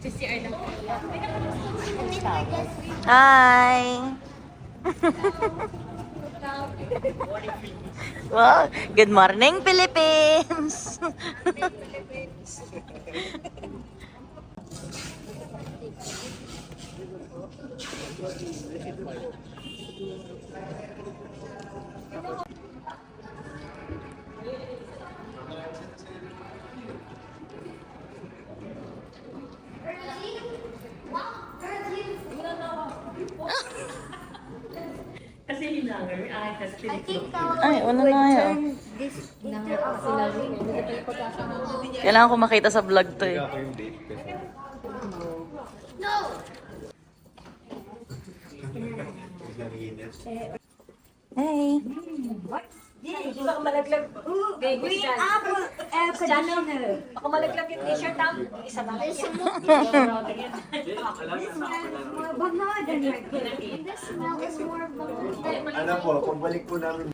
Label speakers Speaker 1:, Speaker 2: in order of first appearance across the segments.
Speaker 1: Hi! Wow, good morning, Philippines! Ay, una na yun. Kailangan ko makita sa vlog to eh. Hey!
Speaker 2: Baka malaglag. Green apple channel. Baka malaglag yung t-shirt ang isa lang.
Speaker 3: This smell is more banana.
Speaker 4: Ano po, pagbalik po namin.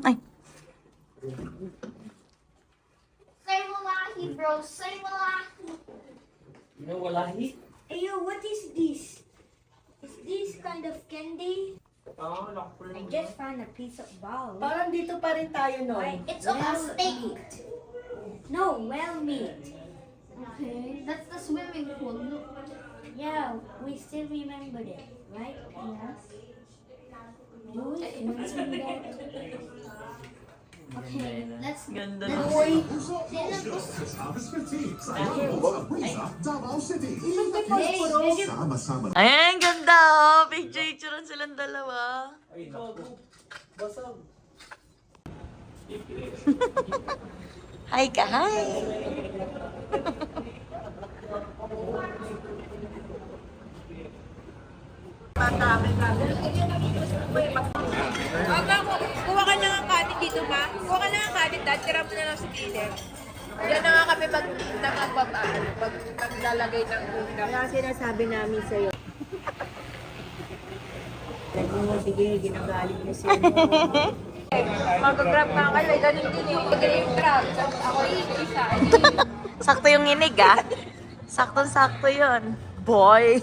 Speaker 1: Ay,
Speaker 3: Say wallahi, bro. Say wallahi.
Speaker 5: You know walahi?
Speaker 2: Ayo, what is this? Is this kind of candy? I just found a piece of ball.
Speaker 6: Parang dito pa rin tayo, no?
Speaker 3: It's a steak.
Speaker 2: No, well meat.
Speaker 3: Okay. That's the swimming pool. Look.
Speaker 2: Yeah, we still remembered it, right? Yes. Do we remember that?
Speaker 3: Okay. Let's.
Speaker 1: ganda
Speaker 3: let's
Speaker 1: na.
Speaker 3: Hey,
Speaker 1: Ayan, ganda oh! Picture-picturean silang dalawa.
Speaker 5: Ay, naku. Basag.
Speaker 1: Hi ka, hi!
Speaker 6: Kuha ka na nga kanin dito, ma. Kuha ka na nga kanin, dad. Tira mo na lang sa gilid. Diyan na nga kami maglalagay ng ulam. Kaya sinasabi namin sa'yo. Sige, ginagalit mo siya. Mag-grab na kayo, ganun din yung grab. Ako yung isa.
Speaker 1: Sakto yung inig ah. Sakto-sakto yun. Boy!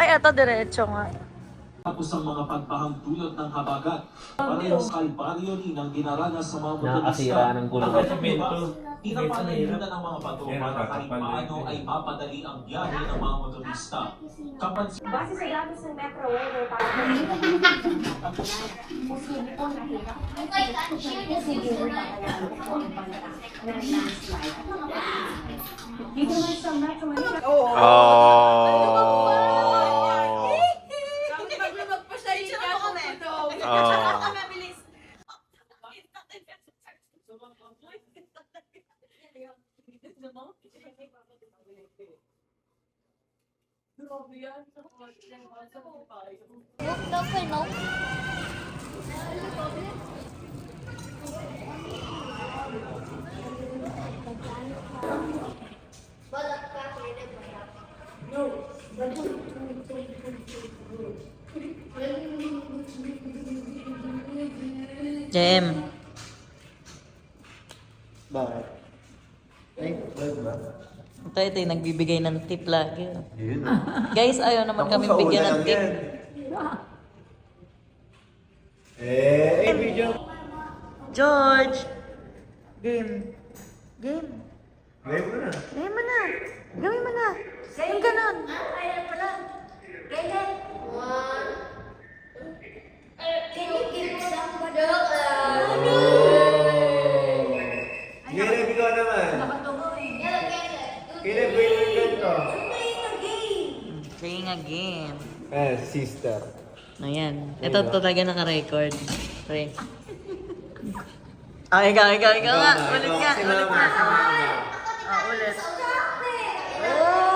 Speaker 1: Ay, ito diretso nga.
Speaker 7: Tapos ang mga pagpahangtulot ng habagat. Parehong kalbaryo rin ang ginaranas sa mga motorista.
Speaker 5: Nakakasira ng gulong.
Speaker 7: Pinapanahilan ng mga bato para kahit paano ay mapadali ang biyahe ng mga motorista. Kapag
Speaker 2: Base sa datos ng Metro Weather, parang posible po na hirap. Posible na landslide. Dito naman sa Metro Manila.
Speaker 6: Maglumag pa siya yun niya kung ito. Mabilis.
Speaker 3: no, no.
Speaker 1: Jem.
Speaker 4: Bakit? Ay, ba?
Speaker 1: Ito yung nagbibigay ng tip lagi.
Speaker 4: Yun.
Speaker 1: Guys, ayaw naman kami bigyan ng tip.
Speaker 4: Video.
Speaker 1: George! Game. Game.
Speaker 4: Gawin mo na.
Speaker 1: Gawin mo na. Gawin mo na. Yung ganon.
Speaker 2: Ayan pala. Kailan? Can you give somebody
Speaker 4: Caleb, ikaw naman. Caleb, gawin mo yung ganito.
Speaker 1: Playing a game.
Speaker 4: Sister.
Speaker 1: Ayan. Ito talaga naka-record. Pre. Ah, ikaw nga. Ulit nga. Ulit nga. Ah, ulit. Oh!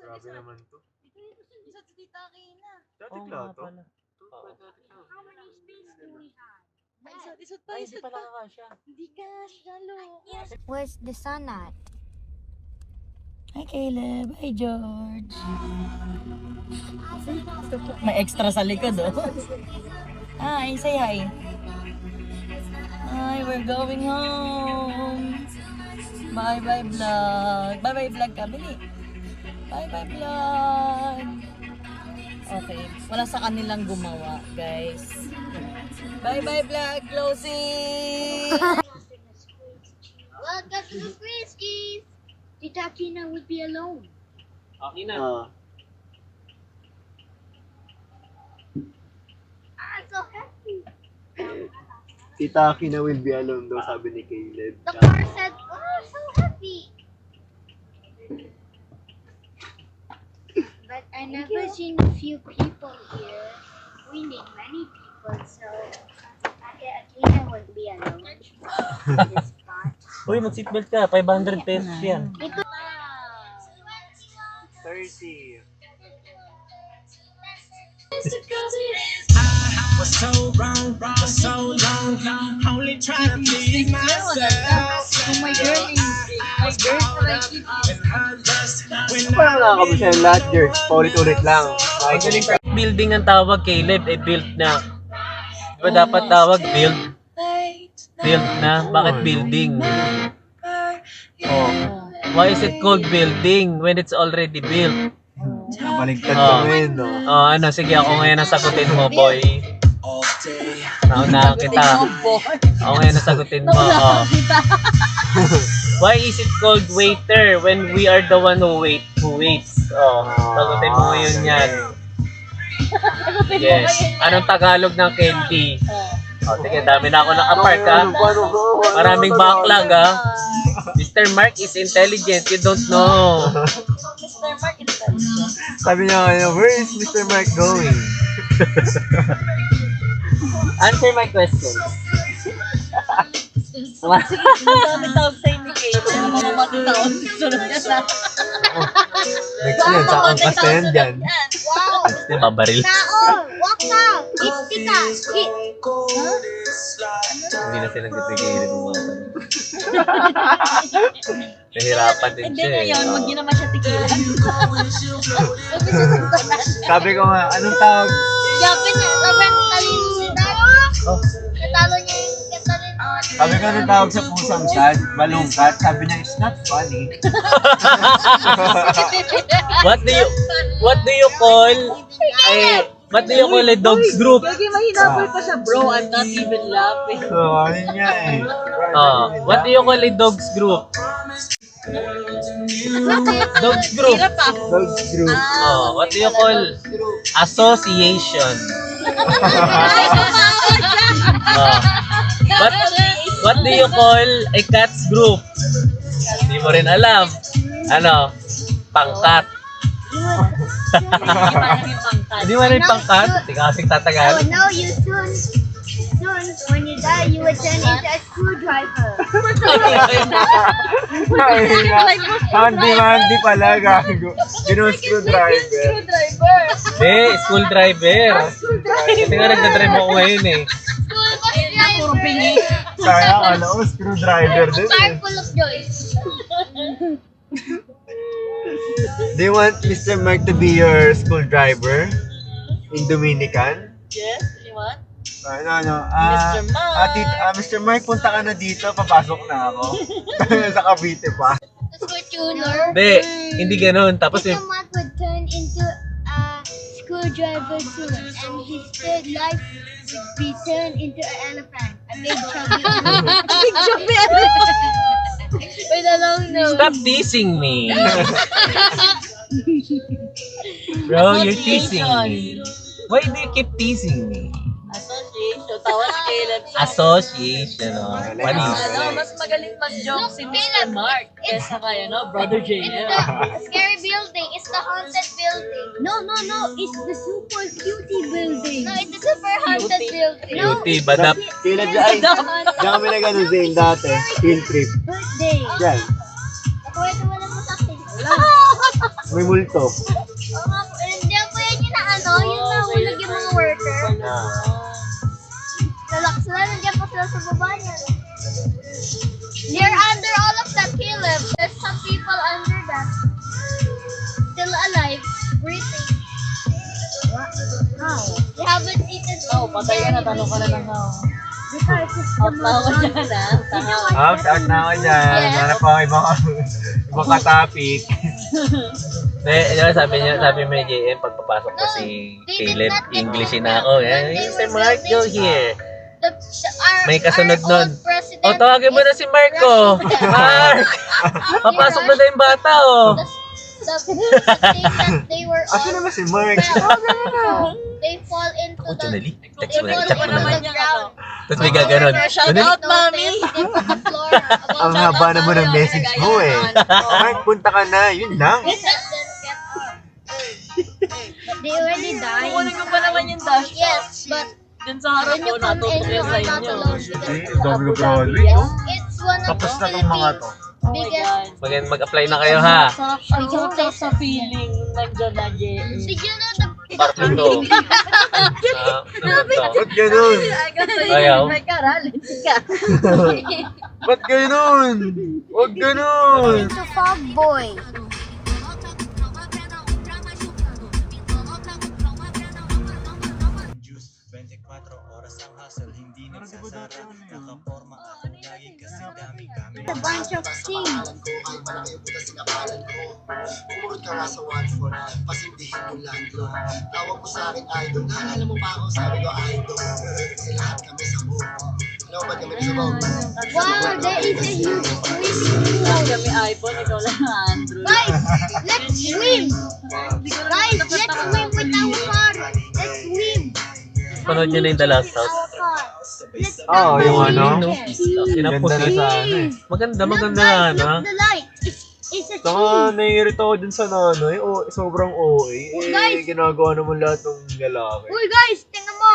Speaker 4: Grabe naman to. Dati
Speaker 1: Oo nga
Speaker 4: plato.
Speaker 1: pala.
Speaker 4: How many space do we have?
Speaker 5: Ay, hindi pa nakakasya.
Speaker 3: Where's the sun at?
Speaker 2: Hi, Caleb. Hi, George. May extra sa likod, oh. Hi, say hi. Hi, we're going home. Bye-bye, vlog. Bye-bye, vlog ka, Bili. Bye-bye, vlog. Okay, wala sa kanilang gumawa, guys. Bye-bye, vlog. Closing!
Speaker 3: Welcome to the Friskies! Tita Tina would be alone.
Speaker 5: Okay na.
Speaker 3: I'm so happy.
Speaker 4: Tita Akina will be alone daw, sabi ni Caleb.
Speaker 3: The car said, oh, so happy. But I never seen a few people here. We need many people, so Akina would be alone. This spot.
Speaker 5: Uy, mag-seatbelt ka. 500 pesos yan.
Speaker 4: 30.
Speaker 8: Was so wrong for so long, only trying to please myself.
Speaker 2: My girl is
Speaker 4: Parang nakakabasa yung lahat, George. Paulit-ulit lang.
Speaker 5: Building ang tawag, Caleb, built na. Di ba dapat tawag build? Built na? Bakit building? Oh. Why is it called building when it's already built?
Speaker 4: Nabaligtad ko ngayon, no?
Speaker 5: Oh, ano, sige ako ngayon ang sagutin mo, boy. Nauna kita. Ako ngayon ang sagutin mo. Oh. Why is it called waiter when we are the one who waits? Oh, sagutin mo ngayon yan. Yes. Anong Tagalog ng candy? Oh, sige, dami na ako nakapark ha. Maraming backlog ha. Mr. Mark is intelligent, you don't know.
Speaker 2: Mr. Mark is intelligent.
Speaker 4: Sabi niya ngayon, where is Mr. Mark going?
Speaker 5: Answer my question.
Speaker 2: Dami tawag sa'yo ni Caleb. Mga matutawag. Sunod ka na.
Speaker 4: Next yun, sa angkas na yan dyan.
Speaker 3: Wow!
Speaker 5: Hindi, babaril.
Speaker 3: Now, walk now! Hit Tita! Hit!
Speaker 5: Hindi na sila nagtitigilid ng mga tanong. Nahirapan din
Speaker 2: Hindi
Speaker 5: siya eh.
Speaker 2: ngayon, wag niyo naman siya tigilan.
Speaker 4: Sabi ko nga, anong tawag?
Speaker 3: Yapin niya! Sabi mo talino si Dad.
Speaker 5: Oh.
Speaker 3: Natalo niya yung katalin.
Speaker 4: Sabi ko, anong tawag sa pusang sad? Balungkat. Sabi niya, it's not funny.
Speaker 5: What do you call a dog's group?
Speaker 2: Lagi mahinabol pa siya, bro. I'm not even laughing.
Speaker 4: So, ano niya eh.
Speaker 5: What do you call a dog's group? Dog's group.
Speaker 4: Dog's group.
Speaker 5: What do you call association? What do you call a cat's group? Hindi mo rin alam. Ano? Pangkat. Hindi mo rin pangkat? Hindi ka kasing
Speaker 3: Oh
Speaker 5: tatagal.
Speaker 3: no, you soon, when you die, you would turn into a screwdriver.
Speaker 4: Handy pala, gago. Ginong screwdriver.
Speaker 5: Hindi, school driver. Hindi nga nagdadrive ako ngayon eh.
Speaker 2: Puro pingi.
Speaker 4: Sayang, ano, screwdriver din eh.
Speaker 3: Car full of joy.
Speaker 4: Do you want Mr. Mark to be your school driver in Dominican?
Speaker 2: Yes, you want?
Speaker 4: Ano?
Speaker 2: Mr. Mark.
Speaker 4: Mr. Mark, punta ka na dito. Papasok na ako. Sa Cavite pa.
Speaker 3: That's what you learn.
Speaker 5: Hindi, hindi ganun. Tapos
Speaker 3: Mr.
Speaker 5: yung
Speaker 3: Mark would turn into a screwdriver soon, and his third life would be turned into an elephant. A big chubby
Speaker 2: Big chubby.
Speaker 3: with a long nose.
Speaker 5: stop teasing me. Bro, you're teasing me. Why do you keep teasing me?
Speaker 2: Association. Tawa si Caleb.
Speaker 5: Association, oh. Funny.
Speaker 2: Ano, mas magaling mag-joke si Mr. Mark kesa kay, Brother JL.
Speaker 3: The scary building. It's the haunted building. No. It's the super cutie building. No, it's the super haunted building. No,
Speaker 5: Beauty, badap.
Speaker 4: Sila dyan. Diyan kami na ganun Zane dati. Field trip.
Speaker 3: birthday.
Speaker 4: Diyan.
Speaker 3: Nakuwento mo lang mo sa akin.
Speaker 4: May multo.
Speaker 3: Hindi ako yan yung yung nahulog yung mga worker. Lalak sila, nandiyan daw sa baba niya. They're under all of that, Caleb. There's some people under that. Still alive, breathing. How? They haven't eaten.
Speaker 2: Oh, patay ka na, tanong ka na ng how.
Speaker 3: Because it's the
Speaker 2: Out na ako
Speaker 3: most.
Speaker 2: dyan, ha?
Speaker 4: Out na ako dyan.
Speaker 3: Yes.
Speaker 4: Hanap ako ibang ka-topic.
Speaker 5: Sabi mo ni JM, pagpapasok ko si Caleb, English na ako. Mr. Mark, go here. May kasunod nun. O, tawagin mo na si Mark, oh. Mark! Papasok na yung bata, oh.
Speaker 3: The thing that they were all
Speaker 4: Asa naman si Mark?
Speaker 3: they fall into the
Speaker 5: Fortunately,
Speaker 3: they
Speaker 5: text mo na,
Speaker 3: fall
Speaker 5: check mo
Speaker 3: into
Speaker 5: naman.
Speaker 3: the ground.
Speaker 5: Tapos may gaganon.
Speaker 2: Shout out, mami!
Speaker 3: They put the floor above
Speaker 4: Ang haba naman ng message mo eh. Mark, punta ka na. Yun lang.
Speaker 3: It doesn't get up. They already died.
Speaker 2: Kukunin ko pa naman yung dash.
Speaker 3: Yes, but
Speaker 2: Dyan sa harap
Speaker 3: when you
Speaker 2: ko,
Speaker 3: come in,
Speaker 2: natutok
Speaker 3: you
Speaker 2: yung sa
Speaker 3: are not
Speaker 2: inyo.
Speaker 3: alone because
Speaker 4: Dami ko graduate, no?
Speaker 3: it's one of
Speaker 4: Tapos
Speaker 3: the
Speaker 4: na tong mga to.
Speaker 2: Oh my
Speaker 3: biggest.
Speaker 2: God.
Speaker 5: Mag-apply na kayo, ha?
Speaker 2: Sarap, ang sarap sa feeling nandiyan na, JM.
Speaker 3: Did you know the
Speaker 5: Parte to.
Speaker 4: Ba't ganun?
Speaker 5: Ayaw.
Speaker 2: May karalin ka.
Speaker 4: Ba't ganun? Huwag ganun.
Speaker 3: into Fog Boy?
Speaker 8: Juice, 24 oras ang hustle, hindi nagsasara. Nakaporma akong lagi kasi dami kami.
Speaker 3: A bunch of things.
Speaker 9: Umurot ka nga sa 1-4, pasindihin yung landlo. Tawag mo sa akin idol, naalala mo pa ako, sabi ko idol. Kasi lahat kami sa buko. Alam mo ba kami sa buko?
Speaker 3: Wow, there is a huge swimming pool.
Speaker 2: Kami iPhone, ikaw lang Android.
Speaker 3: Guys, let's swim. Guys, let's swim with our car. Let's swim.
Speaker 5: Panood nyo na yung The Last House.
Speaker 3: Our car. Let's
Speaker 4: Oo, yung ano.
Speaker 5: Kinapos
Speaker 4: Ganda na
Speaker 5: eh.
Speaker 4: sa ano eh.
Speaker 5: Maganda
Speaker 3: Look,
Speaker 5: na
Speaker 3: guys,
Speaker 5: ano.
Speaker 3: look the light. It's a
Speaker 4: Saka
Speaker 3: tree.
Speaker 4: naiirita ako dun sa nanay. Sobrang OA.
Speaker 3: Guys!
Speaker 4: Ginagawa naman lahat ng lalaki.
Speaker 3: Uy, guys, tingnan mo.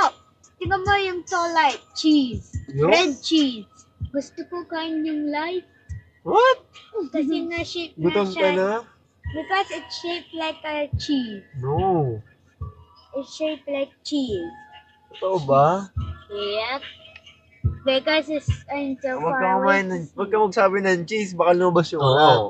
Speaker 3: Tingnan mo yung tall light. Cheese.
Speaker 4: Yo?
Speaker 3: Red cheese. Gusto ko kain yung light.
Speaker 4: What?
Speaker 3: Kasi na-shape na
Speaker 4: Gutom ka
Speaker 3: siya.
Speaker 4: na?
Speaker 3: Because it's shaped like a cheese.
Speaker 4: No.
Speaker 3: It's shaped like cheese.
Speaker 4: Totoo ba?
Speaker 3: Yep. Because it's so
Speaker 4: Huwag ka
Speaker 3: far
Speaker 4: kumain
Speaker 3: away.
Speaker 4: ng, huwag ka magsabi ng cheese. Baka lumabas yung ulat.
Speaker 5: Oo.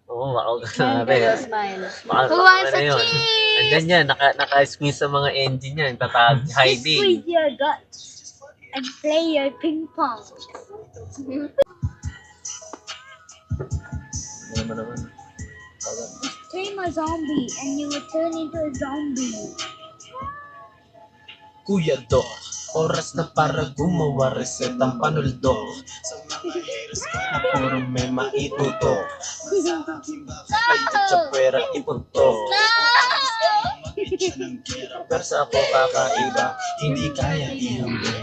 Speaker 5: Oo, baka sabi.
Speaker 2: Smile.
Speaker 3: Who wants a
Speaker 5: yun.
Speaker 3: cheese?
Speaker 5: Andyan yan, naka-squeeze sa mga engine yan, tatag,
Speaker 3: Just
Speaker 5: hiding.
Speaker 3: squeeze your guts and play your ping pong.
Speaker 5: Ano naman?
Speaker 3: Tame a zombie and you will turn into a zombie.
Speaker 8: Kuya Doc, oras na para gumawa resetang panuldo. Sa mga haters ko na puro may maituto. Ay tsapwera ipunto. Pero sa ako kakaiba, hindi kaya ihuli.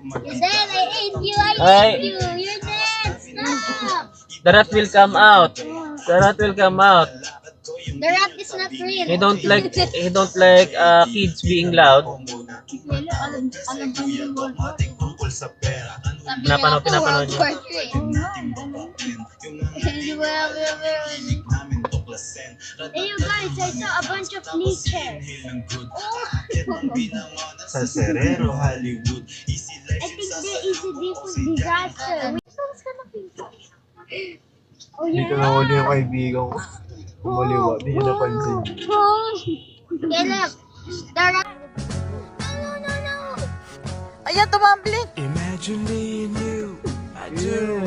Speaker 3: You're dead, I ate you, I
Speaker 5: Ay.
Speaker 3: ate you, you're dead, stop!
Speaker 5: The rat will come out. The rat will come out.
Speaker 3: The rat is not real.
Speaker 5: He don't like kids being loud.
Speaker 3: Alam ba yung word?
Speaker 8: Tungkol sa pera, ano
Speaker 5: Pinapanood niyo.
Speaker 8: namin tuklasin.
Speaker 3: Hey you guys, I saw a bunch of leeches.
Speaker 4: Sa Sereno.
Speaker 8: Hollywood, easy
Speaker 3: I think there is a different disaster. Oh
Speaker 4: Dito
Speaker 3: yeah.
Speaker 4: na huli yung kaibigan ko. Kumaliwa. Di niya napansin.
Speaker 3: Caleb, the rat.
Speaker 2: Ayan, tumambling!
Speaker 8: Imagine me and you, I do.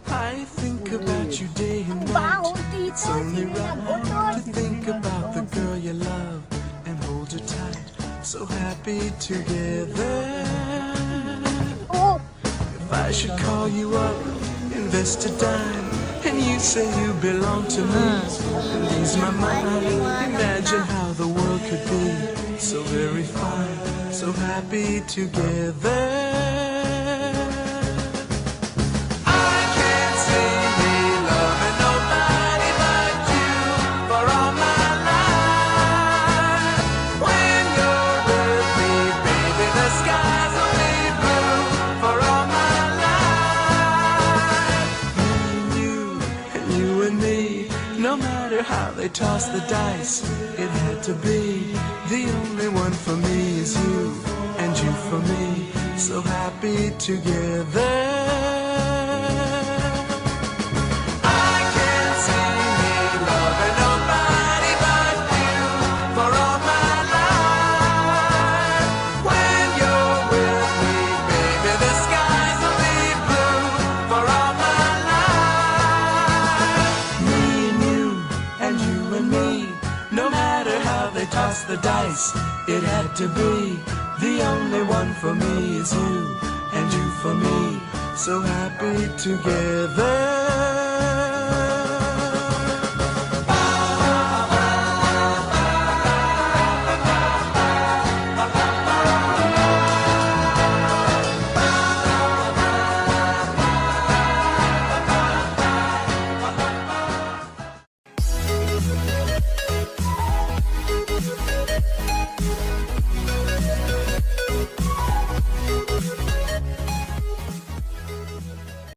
Speaker 8: I think about you day and night. It's only right to think about the girl you love and hold her tight. So happy together.
Speaker 3: Oh,
Speaker 8: If I should call you up, invest a dime, and you say you belong to me, and ease my mind. Imagine how the world could be so very fine, so happy together. I can't see me loving nobody but you for all my life. When you're with me, baby, the sky's only blue for all my life. And you and me, no matter how they toss the dice, it had to be. The only one for me is you, and you for me. so happy together. I can't see me loving nobody but you for all my life. When you're with me, baby, the skies will be blue for all my life. Me and you and me, no matter how they toss the dice, it had to be. The only one for me is you, and you for me, so happy together.